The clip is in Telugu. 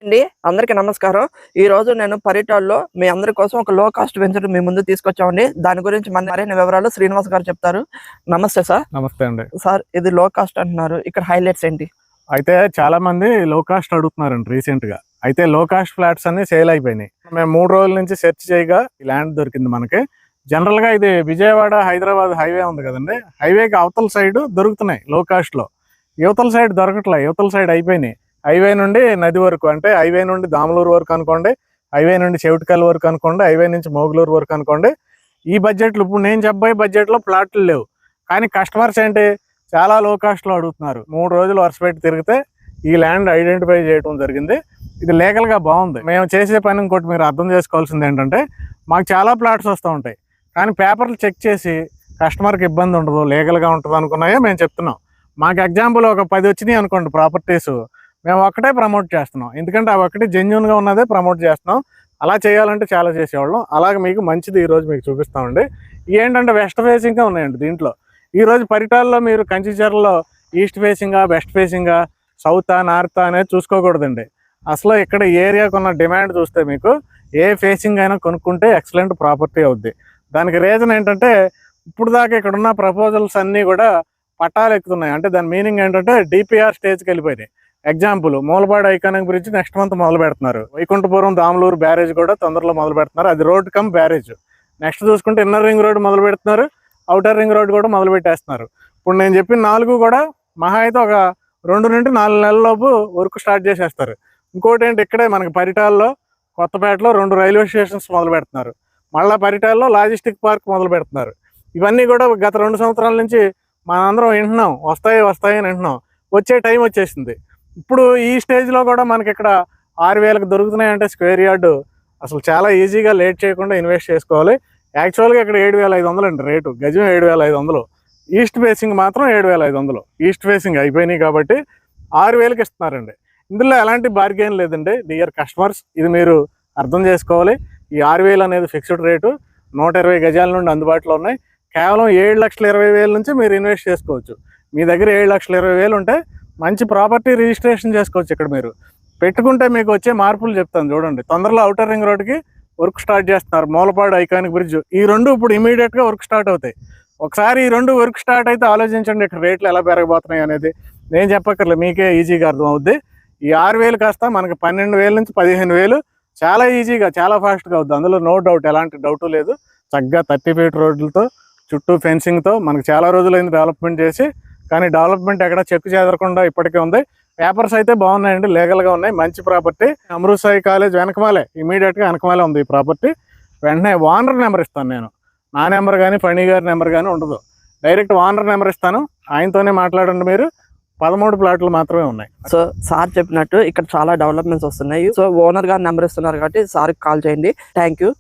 అండి అందరికీ నమస్కారం. ఈ రోజు నేను పరిటాల్లో మీ అందరి కోసం ఒక లో కాస్ట్ వెంచర్ మీ ముందు తీసుకొచ్చామండి. దాని గురించి మరిన్ని వివరాలు శ్రీనివాస్ గారు చెప్తారు. నమస్తే సార్. నమస్తే అండి. సార్, ఇది లో కాస్ట్ అంటున్నారు, ఇక్కడ హైలైట్స్ ఏంటి? అయితే చాలా మంది లో కాస్ట్ అడుగుతున్నారండి రీసెంట్ గా. అయితే లో కాస్ట్ ఫ్లాట్స్ అన్ని సేల్ అయిపోయినాయి. మేము 3 రోజుల నుంచి సెర్చ్ చేయగా ఈ ల్యాండ్ దొరికింది మనకి. జనరల్ గా ఇది విజయవాడ హైదరాబాద్ హైవే ఉంది కదండి, హైవేకి అవతల సైడ్ దొరుకుతున్నాయి లో కాస్ట్ లో. యువతల సైడ్ దొరకట్లే, యువతల సైడ్ అయిపోయినాయి. హైవే నుండి నది వరకు, అంటే హైవే నుండి దామలూరు వరకు అనుకోండి, హైవే నుండి చెవిటికల్ వరకు అనుకోండి, హైవే నుంచి మోగులూరు వరకు అనుకోండి. ఈ బడ్జెట్లు, ఇప్పుడు నేను చెప్పే బడ్జెట్లో ప్లాట్లు లేవు. కానీ కస్టమర్స్ ఏంటి చాలా లో కాస్ట్లో అడుగుతున్నారు. 3 రోజులు వరుస పెట్టి తిరిగితే ఈ ల్యాండ్ ఐడెంటిఫై చేయడం జరిగింది. ఇది లీగల్గా బాగుంది. మేము చేసే పని ఇంకోటి మీరు అర్థం చేసుకోవాల్సింది ఏంటంటే, మాకు చాలా ప్లాట్స్ వస్తూ ఉంటాయి, కానీ పేపర్లు చెక్ చేసి కస్టమర్కి ఇబ్బంది ఉండదు, లీగల్గా ఉంటుంది అనుకున్నాయో మేము చెప్తున్నాం. మాకు ఎగ్జాంపుల్ ఒక 10 వచ్చినాయి అనుకోండి ప్రాపర్టీస్, మేము ఒక్కటే ప్రమోట్ చేస్తున్నాం. ఎందుకంటే అవి ఒక్కటి జెన్యున్గా ఉన్నదే ప్రమోట్ చేస్తున్నాం. అలా చేయాలంటే చాలా చేసేవాళ్ళం. అలాగే మీకు మంచిది ఈరోజు మీకు చూపిస్తామండి. ఏంటంటే వెస్ట్ ఫేసింగ్గా ఉన్నాయండి దీంట్లో. ఈరోజు పరిటాల్లో మీరు కంచిచర్లలో ఈస్ట్ ఫేసింగా, వెస్ట్ ఫేసింగా, సౌతా, నార్తా అనేది చూసుకోకూడదండి. అసలు ఇక్కడ ఏరియాకు ఉన్న డిమాండ్ చూస్తే మీకు ఏ ఫేసింగ్ అయినా కొనుక్కుంటే ఎక్సలెంట్ ప్రాపర్టీ అవుద్ది. దానికి రీజన్ ఏంటంటే, ఇప్పుడు దాకా ఇక్కడ ఉన్న ప్రపోజల్స్ అన్నీ కూడా పట్టాలు ఎక్కుతున్నాయి. అంటే దాని మీనింగ్ ఏంటంటే డిపిఆర్ స్టేజ్కి వెళ్ళిపోయినాయి. Example Mulapadu iconic bridge next month మొదలు పెడుతున్నారు. వైకుంఠపురం దామలూరు బ్యారేజ్ కూడా తొందరలో మొదలు పెడుతున్నారు. అది రోడ్ కమ్ బ్యారేజ్. నెక్స్ట్ చూసుకుంటే ఇన్నర్ రింగ్ రోడ్ మొదలు పెడుతున్నారు, అవుటర్ రింగ్ రోడ్ కూడా మొదలు పెట్టేస్తున్నారు. ఇప్పుడు నేను చెప్పిన 4 కూడా మహా అయితే ఒక 2 నుండి 4 నెలల లోపు వర్క్ స్టార్ట్ చేసేస్తారు. ఇంకోటి ఏంటి, ఇక్కడే మనకి పరిటాల్లో, కొత్తపేటలో 2 రైల్వే స్టేషన్స్ మొదలు పెడుతున్నారు. మళ్ళీ పరిటాల్లో లాజిస్టిక్ పార్క్ మొదలు పెడుతున్నారు. ఇవన్నీ కూడా గత 2 సంవత్సరాల నుంచి మనందరం వింటున్నాం, వస్తాయి అని వింటున్నాం. వచ్చే టైం వచ్చేసింది. ఇప్పుడు ఈ స్టేజ్లో కూడా మనకి ఇక్కడ 6,000కి దొరుకుతున్నాయంటే స్క్వేర్ యార్డు అసలు చాలా ఈజీగా లేట్ చేయకుండా ఇన్వెస్ట్ చేసుకోవాలి. యాక్చువల్గా ఇక్కడ 7,500 అండి రేటు, గజం 7,500. ఈస్ట్ ఫేసింగ్ మాత్రం 7,500. ఈస్ట్ ఫేసింగ్ అయిపోయినాయి కాబట్టి 6,000కి ఇస్తున్నారండి. ఇందులో ఎలాంటి బార్గెన్ లేదండి డియర్ కస్టమర్స్, ఇది మీరు అర్థం చేసుకోవాలి. ఈ 6,000 అనేది ఫిక్స్డ్ రేటు. 120 గజాల నుండి అందుబాటులో ఉన్నాయి. కేవలం 7,20,000 నుంచి మీరు ఇన్వెస్ట్ చేసుకోవచ్చు. మీ దగ్గర 7,20,000 ఉంటే మంచి ప్రాపర్టీ రిజిస్ట్రేషన్ చేసుకోవచ్చు. ఇక్కడ మీరు పెట్టుకుంటే మీకు వచ్చే మార్పులు చెప్తాను చూడండి. తొందరలో అవుటర్ రింగ్ రోడ్కి వర్క్ స్టార్ట్ చేస్తున్నారు, మూలపాడు ఐకానిక్ బ్రిడ్జ్. ఈ 2 ఇప్పుడు ఇమీడియట్గా వర్క్ స్టార్ట్ అవుతాయి. ఒకసారి ఈ 2 వర్క్ స్టార్ట్ అయితే ఆలోచించండి ఇక్కడ రేట్లు ఎలా పెరగబోతున్నాయి అనేది. నేను చెప్పక్కర్లేదు, మీకే ఈజీగా అర్థం అవుద్ది. ఈ 6,000 కాస్త మనకి 12,000 నుంచి 15,000 చాలా ఈజీగా, చాలా ఫాస్ట్గా అవుద్ది. అందులో నో డౌట్, ఎలాంటి డౌటు లేదు. చక్కగా 30 ఫీట్ రోడ్లతో, చుట్టూ ఫెన్సింగ్తో మనకు చాలా రోజులైంది డెవలప్మెంట్ చేసి. కానీ డెవలప్మెంట్ ఎక్కడ చెక్కు చెదరకుండా ఇప్పటికే ఉంది. పేపర్స్ అయితే బాగున్నాయండి, లీగల్గా ఉన్నాయి. మంచి ప్రాపర్టీ. అమృత్ సాయి కాలేజ్ వెనకమాలే, ఇమీడియట్గా వెనకమాలే ఉంది ఈ ప్రాపర్టీ. వెంటనే ఓనర్ నెంబర్ ఇస్తాను నేను. నా నెంబర్ కానీ ఫణి గారి నెంబర్ కానీ ఉండదు. డైరెక్ట్ ఓనర్ నెంబర్ ఇస్తాను, ఆయనతోనే మాట్లాడండి. మీరు 13 ప్లాట్లు మాత్రమే ఉన్నాయి. సో సార్ చెప్పినట్టు ఇక్కడ చాలా డెవలప్మెంట్స్ వస్తున్నాయి. సో ఓనర్ గారు నెంబర్ ఇస్తున్నారు కాబట్టి సార్కి కాల్ చేయండి. Thank you.